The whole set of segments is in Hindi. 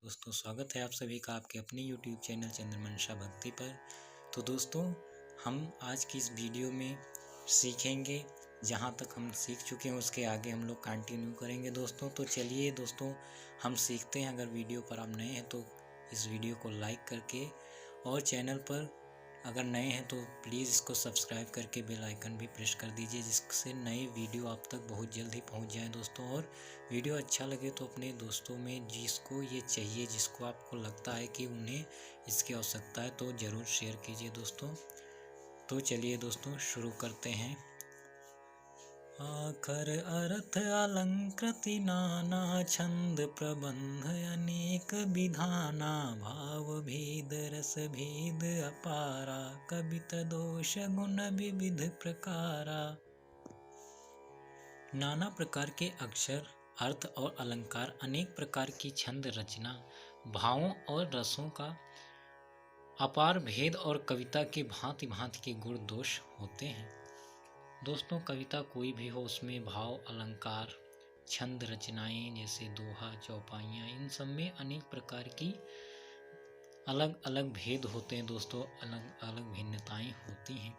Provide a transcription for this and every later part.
दोस्तों स्वागत है आप सभी का आपके अपने YouTube चैनल चंद्रमंशा भक्ति पर। तो दोस्तों हम आज की इस वीडियो में सीखेंगे, जहाँ तक हम सीख चुके हैं उसके आगे हम लोग कंटिन्यू करेंगे दोस्तों। तो चलिए दोस्तों हम सीखते हैं। अगर वीडियो पर आप नए हैं तो इस वीडियो को लाइक करके, और चैनल पर अगर नए हैं तो प्लीज़ इसको सब्सक्राइब करके बेल आइकन भी प्रेस कर दीजिए, जिससे नए वीडियो आप तक बहुत जल्द ही पहुंच जाएं दोस्तों। और वीडियो अच्छा लगे तो अपने दोस्तों में जिसको ये चाहिए, जिसको आपको लगता है कि उन्हें इसकी आवश्यकता है, तो ज़रूर शेयर कीजिए दोस्तों। तो चलिए दोस्तों शुरू करते हैं। आखर अर्थ अलंकृति नाना, छंद प्रबंध अनेक विधाना, भाव भेद रस भेद अपारा, कवित दोष गुण विविध प्रकारा। नाना प्रकार के अक्षर, अर्थ और अलंकार, अनेक प्रकार की छंद रचना, भावों और रसों का अपार भेद और कविता के भांति भांति के गुण दोष होते हैं दोस्तों। कविता कोई भी हो, उसमें भाव, अलंकार, छंद रचनाएं जैसे दोहा, चौपाइयाँ, इन सब में अनेक प्रकार की अलग अलग भेद होते हैं दोस्तों, अलग अलग भिन्नताएं होती हैं।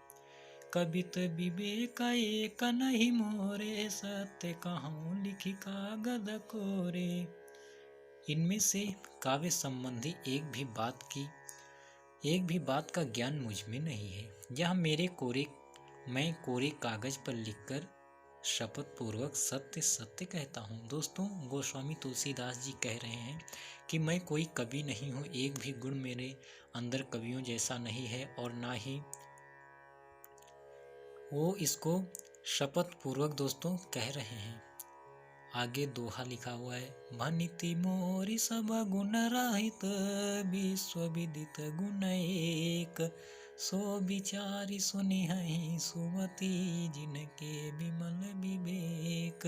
कवित विवेक एक नहीं मोरे, सत्य कहूँ लिखी कागद कोरे। इनमें से काव्य संबंधी एक भी बात का ज्ञान मुझ में नहीं है। यह मैं कोरे कागज पर लिखकर शपथ पूर्वक सत्य सत्य कहता हूँ दोस्तों। गोस्वामी तुलसीदास जी कह रहे हैं कि मैं कोई कवि नहीं हूँ, एक भी गुण मेरे अंदर कवियों जैसा नहीं है, और ना ही वो इसको शपथ पूर्वक दोस्तों कह रहे हैं। आगे दोहा लिखा हुआ है, भनिति मोरी सब गुण रहित, विश्व विदित गुण एक, सो विचारी सुनिहि सुमति, जिनके विमल विवेक।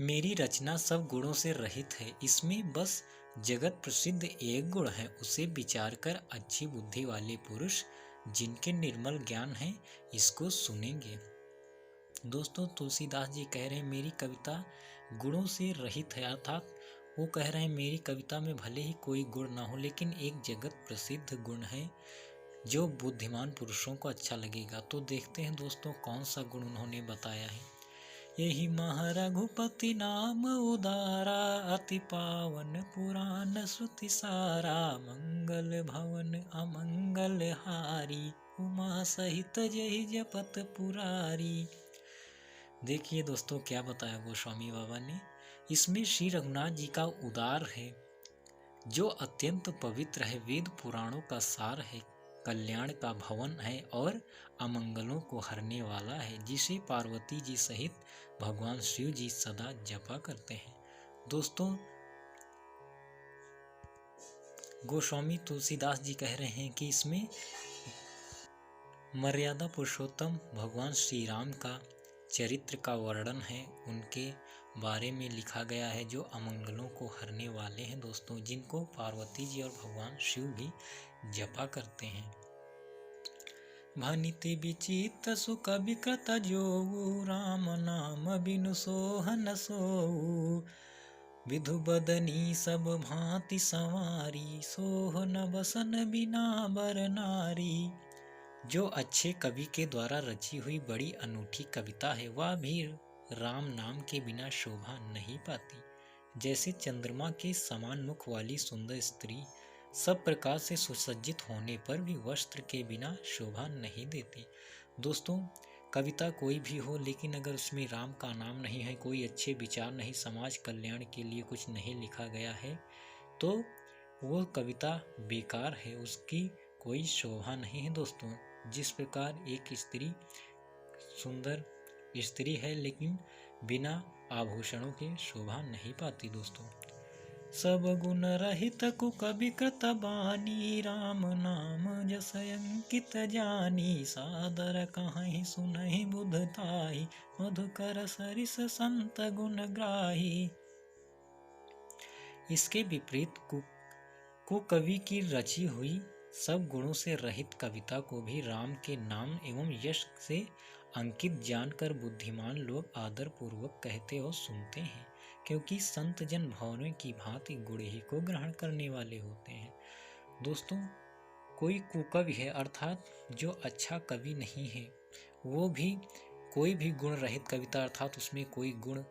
मेरी रचना सब गुणों से रहित है, इसमें बस जगत प्रसिद्ध एक गुण है, उसे विचार कर अच्छी बुद्धि वाले पुरुष जिनके निर्मल ज्ञान है इसको सुनेंगे। दोस्तों तुलसीदास जी कह रहे हैं मेरी कविता गुणों से रहित है, अर्थात वो कह रहे हैं मेरी कविता में भले ही कोई गुण ना हो, लेकिन एक जगत प्रसिद्ध गुण है जो बुद्धिमान पुरुषों को अच्छा लगेगा। तो देखते हैं दोस्तों कौन सा गुण उन्होंने बताया है। यही मह रघुपति नाम उदारा, अति पावन पुराण श्रुति सारा, मंगल भवन अमंगल हारी, उमा सहित जय जपत पुरारी। देखिए दोस्तों क्या बताया गोस्वामी बाबा ने। इसमें श्री रघुनाथ जी का उदार है जो अत्यंत पवित्र है, वेद पुराणों का सार है, कल्याण का भवन है और अमंगलों को हरने वाला है, जिसे पार्वती जी सहित भगवान शिव जी सदा जपा करते हैं। दोस्तों गोस्वामी तुलसीदास जी कह रहे हैं कि इसमें मर्यादा पुरुषोत्तम भगवान श्री राम का चरित्र का वर्णन है, उनके बारे में लिखा गया है, जो अमंगलों को हरने वाले हैं दोस्तों, जिनको पार्वती जी और भगवान शिव भी जपा करते हैं। भनिति विचित सुख विकृत जोऊ, राम नाम बिनु सोहन सोऊ, विधु बदनी सब भांति संवारी, सोहन बसन बिना बर नारी। जो अच्छे कवि के द्वारा रची हुई बड़ी अनूठी कविता है, वह भी राम नाम के बिना शोभा नहीं पाती। जैसे चंद्रमा के समान मुख वाली सुंदर स्त्री सब प्रकार से सुसज्जित होने पर भी वस्त्र के बिना शोभा नहीं देती। दोस्तों कविता कोई भी हो, लेकिन अगर उसमें राम का नाम नहीं है, कोई अच्छे विचार नहीं, समाज कल्याण के लिए कुछ नहीं लिखा गया है, तो वो कविता बेकार है, उसकी कोई शोभा नहीं है दोस्तों। जिस प्रकार एक स्त्री सुंदर स्त्री है लेकिन बिना आभूषणों के शोभा नहीं पाती दोस्तों। सब गुण रहित कुकवि कृत बानी, राम नाम जस अंकित जानी, सादर कहीं सुनहि बुधताई, मधुकर सरिस संत गुण ग्राही। इसके विपरीत कुकवि की रची हुई सब गुणों से रहित कविता को भी राम के नाम एवं यश से अंकित जानकर बुद्धिमान लोग आदर पूर्वक कहते और सुनते हैं। क्योंकि संत जन भौरों की भांति गुण ही को ग्रहण करने वाले होते हैं। दोस्तों, कोई कुकवि है अर्थात जो अच्छा कवि नहीं है, वो भी कोई भी गुण रहित कविता अर्थात उसमें कोई गुण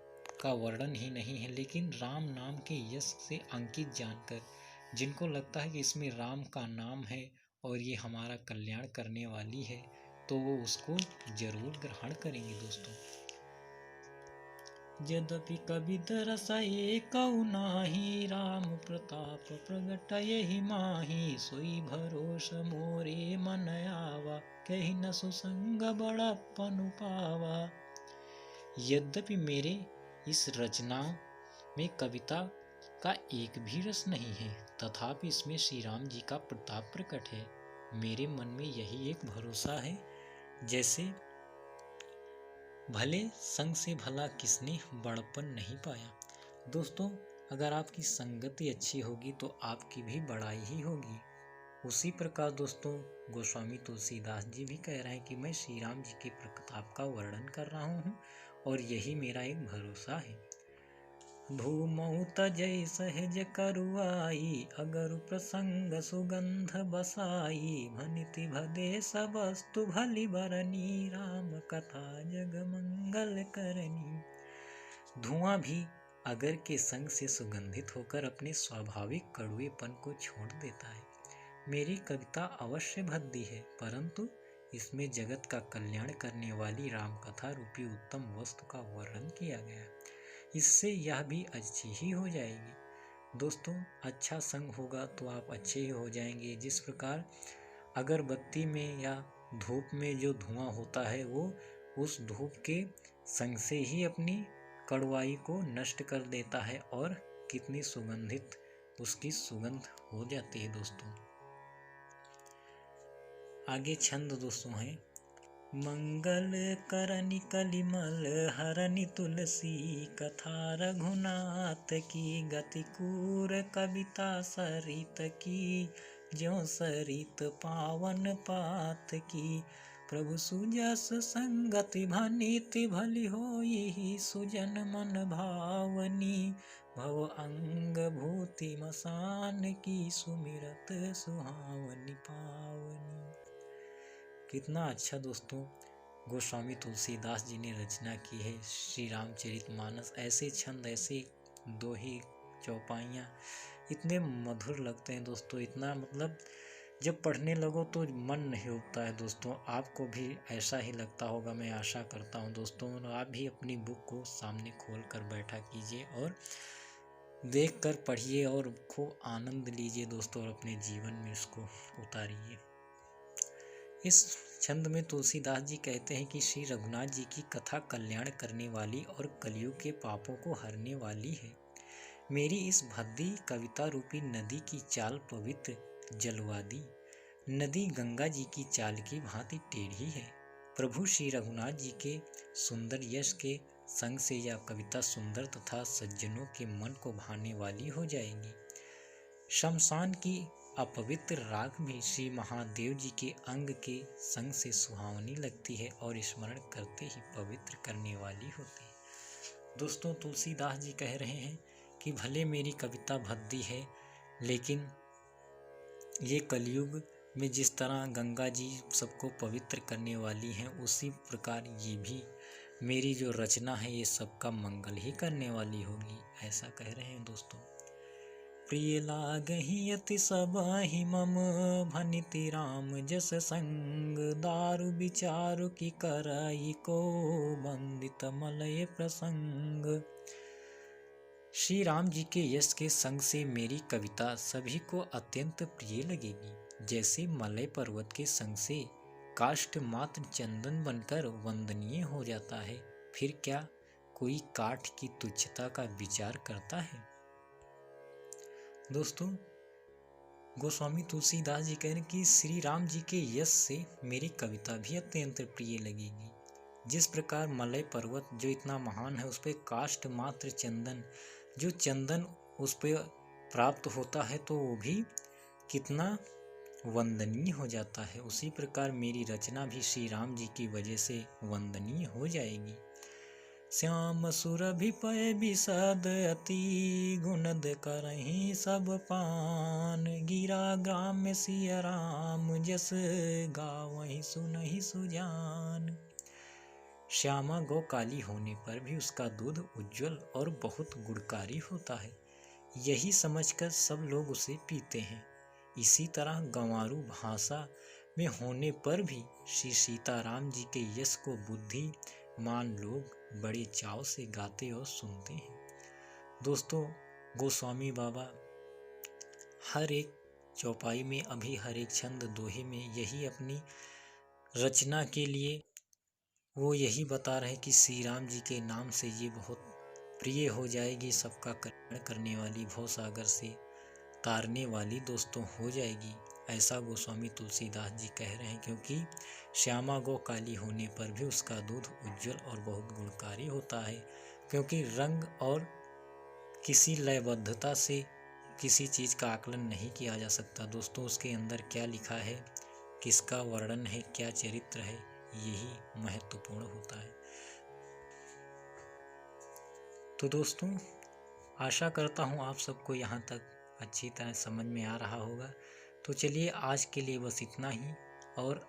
का वर्णन ही नहीं है, लेकिन राम नाम के यश से अंकित जानकर जिनको लगता है कि इसमें राम का नाम है और ये हमारा कल्याण करने वाली है, तो वो उसको जरूर ग्रहण करेंगे। दोस्तों, यद्यपि कविद रसये कऊ नाही, राम प्रताप प्रगटयहि माही, सोई भरोस मोरे मन आवा, कहि न सुसंग बड़प्पन पावा। यद्यपि मेरे इस रचना में कविता का एक भी रस नहीं है, तथापि इसमें श्री राम जी का प्रताप प्रकट है। मेरे मन में यही एक भरोसा है, जैसे भले संग से भला किसने बड़पन नहीं पाया। दोस्तों, अगर आपकी संगति अच्छी होगी तो आपकी भी बड़ाई ही होगी। उसी प्रकार दोस्तों, गोस्वामी तुलसीदास जी भी कह रहे हैं कि मैं श्री राम जी के प्रताप का वर्णन कर रहा हूँ और यही मेरा एक भरोसा है। धूमऊ तजै सहज करुआई, अगर प्रसंग सुगंध बसाई, भनिति भदे सबस्तु भली बरनी, राम कथा जग मंगल करनी। धुआं भी अगर के संग से सुगंधित होकर अपने स्वाभाविक कड़वेपन को छोड़ देता है। मेरी कविता अवश्य भद्दी है, परंतु इसमें जगत का कल्याण करने वाली राम कथा रूपी उत्तम वस्तु का वर्णन किया गया। इससे यह भी अच्छी ही हो जाएगी। दोस्तों, अच्छा संग होगा तो आप अच्छे ही हो जाएंगे। जिस प्रकार अगरबत्ती में या धूप में जो धुआं होता है, वो उस धूप के संग से ही अपनी कड़वाई को नष्ट कर देता है और कितनी सुगंधित उसकी सुगंध हो जाती है। दोस्तों, आगे छंद दोस्तों है, मंगल करनि कलिमल हरनि तुलसी, कथा रघुनाथ की गति कूर, कविता सरित की ज्यों सरित पावन पात की, प्रभु सुजस संगति भनिति भली होई, सुजन मन भावनी, भव अंग भूति मसान की, सुमिरत सुहावनी पावनी। कितना अच्छा दोस्तों गोस्वामी तुलसीदास जी ने रचना की है श्री रामचरितमानस। ऐसे छंद, ऐसे दोहे, चौपाइयाँ इतने मधुर लगते हैं दोस्तों। इतना मतलब जब पढ़ने लगो तो मन नहीं उबता है। दोस्तों, आपको भी ऐसा ही लगता होगा, मैं आशा करता हूँ। दोस्तों, आप भी अपनी बुक को सामने खोल कर बैठा कीजिए और देख कर पढ़िए और खूब आनंद लीजिए दोस्तों, और अपने जीवन में इसको उतारिए। इस छंद में तुलसीदास जी कहते हैं कि श्री रघुनाथ जी की कथा कल्याण करने वाली और कलयुग के पापों को हरने वाली है। मेरी इस भद्दी कविता रूपी नदी की चाल पवित्र जलवादी। नदी गंगा जी की चाल की भांति टेढ़ी है। प्रभु श्री रघुनाथ जी के सुंदर यश के संग से यह कविता सुंदर तथा सज्जनों के मन को भाने वाली हो जाएगी। शमशान की अपवित्र राख भी श्री महादेव जी के अंग के संग से सुहावनी लगती है और स्मरण करते ही पवित्र करने वाली होती है। दोस्तों, तुलसीदास जी कह रहे हैं कि भले मेरी कविता भद्दी है, लेकिन ये कलयुग में जिस तरह गंगा जी सबको पवित्र करने वाली हैं, उसी प्रकार ये भी मेरी जो रचना है ये सबका मंगल ही करने वाली होगी, ऐसा कह रहे हैं। दोस्तों, प्रिय लागहि अति सबहि मम, भनिति राम जस संग, दारु विचारु की करई को, बंदित मलय प्रसंग। श्री राम जी के यश के संग से मेरी कविता सभी को अत्यंत प्रिय लगेगी। जैसे मलय पर्वत के संग से काष्ठ मात्र चंदन बनकर वंदनीय हो जाता है, फिर क्या कोई काठ की तुच्छता का विचार करता है। दोस्तों, गोस्वामी तुलसीदास जी कह रहे हैं कि श्री राम जी के यश से मेरी कविता भी अत्यंत प्रिय लगेगी। जिस प्रकार मलय पर्वत जो इतना महान है, उस पर काष्ठ मात्र चंदन, जो चंदन उस पर प्राप्त होता है तो वो भी कितना वंदनीय हो जाता है, उसी प्रकार मेरी रचना भी श्री राम जी की वजह से वंदनीय हो जाएगी। श्याम सुरभि पय बिसद अति गुणद करहि सब पान। गिरा ग्राम सिय राम जस गावहि सुनहि सुजान। श्यामा गौ काली होने पर भी उसका दूध उज्जवल और बहुत गुणकारी होता है, यही समझकर सब लोग उसे पीते हैं। इसी तरह गंवारू भाषा में होने पर भी श्री सीताराम जी के यश को बुद्धिमान लोग बड़े चाव से गाते और सुनते हैं। दोस्तों, गोस्वामी बाबा हर एक चौपाई में, अभी हर एक छंद दोहे में यही अपनी रचना के लिए वो यही बता रहे कि श्री राम जी के नाम से ये बहुत प्रिय हो जाएगी, सबका कल्याण करने वाली, भवसागर से तारने वाली दोस्तों हो जाएगी। ऐसा गोस्वामी तुलसीदास जी कह रहे हैं, क्योंकि श्यामा गौ काली होने पर भी उसका दूध उज्जवल और बहुत गुणकारी होता है। क्योंकि रंग और किसी लयबद्धता से किसी चीज़ का आकलन नहीं किया जा सकता दोस्तों। उसके अंदर क्या लिखा है, किसका वर्णन है, क्या चरित्र है, यही महत्वपूर्ण होता है। तो दोस्तों, आशा करता हूँ आप सबको यहाँ तक अच्छी तरह समझ में आ रहा होगा। तो चलिए आज के लिए बस इतना ही, और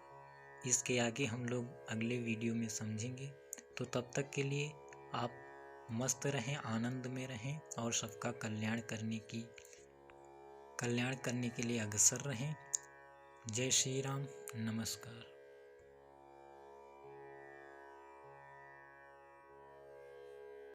इसके आगे हम लोग अगले वीडियो में समझेंगे। तो तब तक के लिए आप मस्त रहें, आनंद में रहें और सबका कल्याण करने के लिए अग्रसर रहें। जय श्री राम, नमस्कार।